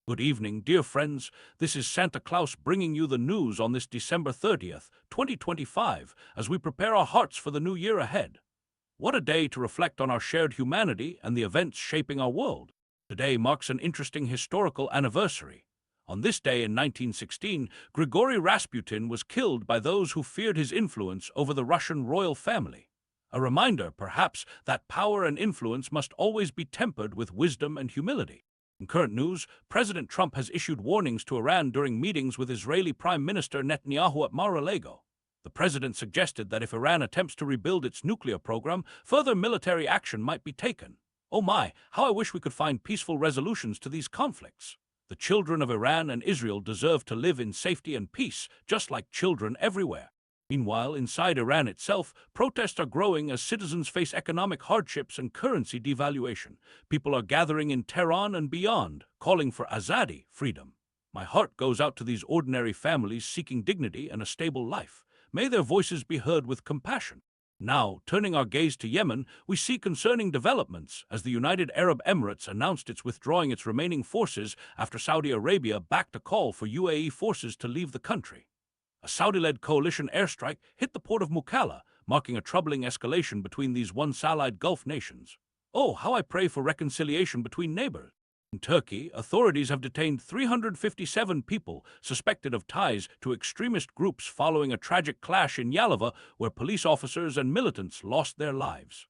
Good evening, dear friends. This is Santa Claus bringing you the news on this December 30th, 2025, as we prepare our hearts for the new year ahead. What a day to reflect on our shared humanity and the events shaping our world. Today marks an interesting historical anniversary. On this day in 1916, Grigory Rasputin was killed by those who feared his influence over the Russian royal family. A reminder, perhaps, that power and influence must always be tempered with wisdom and humility. In current news, President Trump has issued warnings to Iran during meetings with Israeli Prime Minister Netanyahu at Mar-a-Lago. The president suggested that if Iran attempts to rebuild its nuclear program, further military action might be taken. Oh my, how I wish we could find peaceful resolutions to these conflicts. The children of Iran and Israel deserve to live in safety and peace, just like children everywhere. Meanwhile, inside Iran itself, protests are growing as citizens face economic hardships and currency devaluation. People are gathering in Tehran and beyond, calling for azadi, freedom. My heart goes out to these ordinary families seeking dignity and a stable life. May their voices be heard with compassion. Now, turning our gaze to Yemen, we see concerning developments as the United Arab Emirates announced it's withdrawing its remaining forces after Saudi Arabia backed a call for UAE forces to leave the country. A Saudi-led coalition airstrike hit the port of Mukalla, marking a troubling escalation between these once-allied Gulf nations. Oh, how I pray for reconciliation between neighbors. In Turkey, authorities have detained 357 people suspected of ties to extremist groups following a tragic clash in Yalova where police officers and militants lost their lives.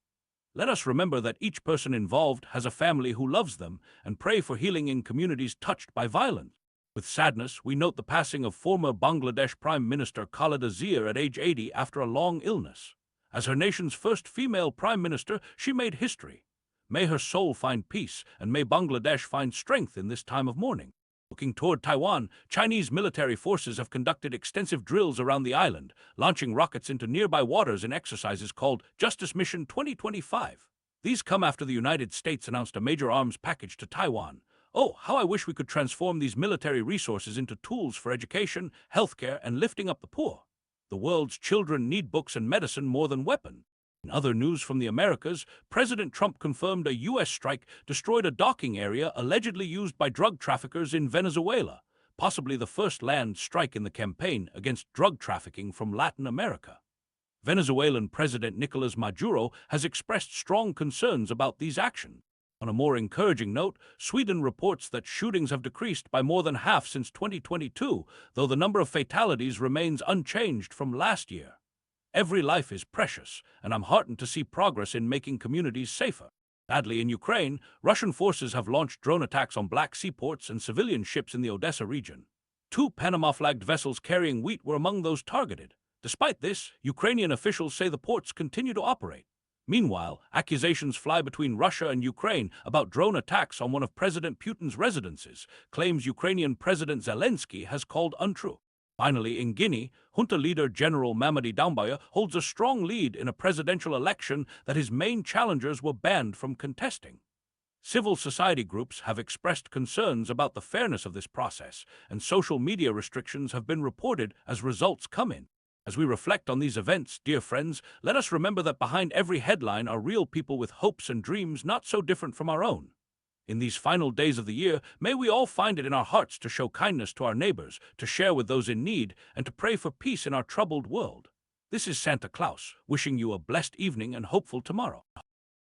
Let us remember that each person involved has a family who loves them and pray for healing in communities touched by violence. With sadness, we note the passing of former Bangladesh Prime Minister Khaleda Zia at age 80 after a long illness. As her nation's first female prime minister, she made history. May her soul find peace, and may Bangladesh find strength in this time of mourning. Looking toward Taiwan, Chinese military forces have conducted extensive drills around the island, launching rockets into nearby waters in exercises called Justice Mission 2025. These come after the United States announced a major arms package to Taiwan. Oh, how I wish we could transform these military resources into tools for education, healthcare, and lifting up the poor. The world's children need books and medicine more than weapons. In other news from the Americas, President Trump confirmed a U.S. strike destroyed a docking area allegedly used by drug traffickers in Venezuela, possibly the first land strike in the campaign against drug trafficking from Latin America. Venezuelan President Nicolas Maduro has expressed strong concerns about these actions. On a more encouraging note, Sweden reports that shootings have decreased by more than half since 2022, though the number of fatalities remains unchanged from last year. Every life is precious, and I'm heartened to see progress in making communities safer. Sadly, in Ukraine, Russian forces have launched drone attacks on Black Sea ports and civilian ships in the Odessa region. 2 Panama-flagged vessels carrying wheat were among those targeted. Despite this, Ukrainian officials say the ports continue to operate. Meanwhile, accusations fly between Russia and Ukraine about drone attacks on one of President Putin's residences, claims Ukrainian President Zelensky has called untrue. Finally, in Guinea, junta leader General Mamadi Doumbouya holds a strong lead in a presidential election that his main challengers were banned from contesting. Civil society groups have expressed concerns about the fairness of this process, and social media restrictions have been reported as results come in. As we reflect on these events, dear friends, let us remember that behind every headline are real people with hopes and dreams not so different from our own. In these final days of the year, may we all find it in our hearts to show kindness to our neighbors, to share with those in need, and to pray for peace in our troubled world. This is Santa Claus, wishing you a blessed evening and hopeful tomorrow.